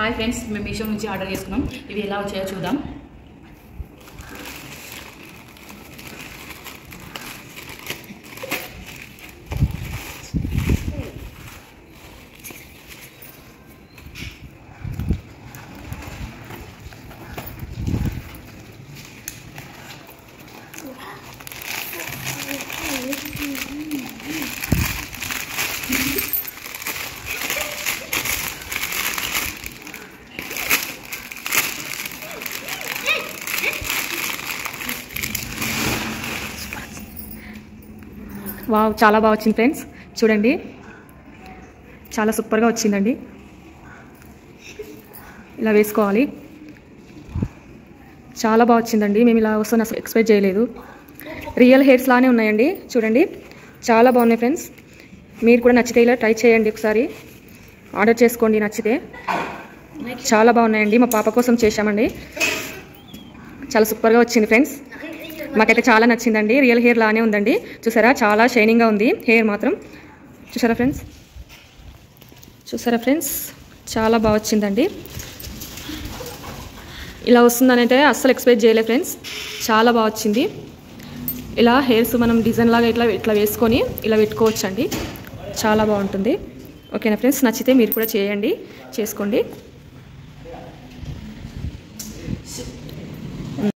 Hi friends, మేము మీషో నుంచి order చేసుకున్నాం. ఇవి ఎలా వచ్చాయో చూద్దాం. వావ్, చాలా బాగా వచ్చింది ఫ్రెండ్స్. చూడండి, చాలా సూపర్గా వచ్చిందండి. ఇలా వేసుకోవాలి. చాలా బాగా వచ్చిందండి. మేము ఇలా వస్తాను అసలు ఎక్స్పెక్ట్ చేయలేదు. రియల్ హెయిర్స్ లానే ఉన్నాయండి. చూడండి, చాలా బాగున్నాయి ఫ్రెండ్స్. మీరు కూడా నచ్చితే ఇలా ట్రై చేయండి, ఒకసారి ఆర్డర్ చేసుకోండి నచ్చితే. చాలా బాగున్నాయండి. మా పాప కోసం చేశామండి. చాలా సూపర్గా వచ్చింది ఫ్రెండ్స్. మాకైతే చాలా నచ్చిందండి. రియల్ హెయిర్ లానే ఉందండి. చూసారా, చాలా షైనింగ్గా ఉంది హెయిర్ మాత్రం. చూసారా ఫ్రెండ్స్, చాలా బాగా వచ్చిందండి. ఇలా వస్తుందని అయితే అస్సలు ఎక్స్పెక్ట్ చేయలేదు ఫ్రెండ్స్. చాలా బాగా వచ్చింది. ఇలా హెయిర్స్ మనం డిజైన్ లాగా ఇట్లా వేసుకొని ఇలా పెట్టుకోవచ్చు అండి. చాలా బాగుంటుంది. ఓకేనా ఫ్రెండ్స్, నచ్చితే మీరు కూడా చేసుకోండి.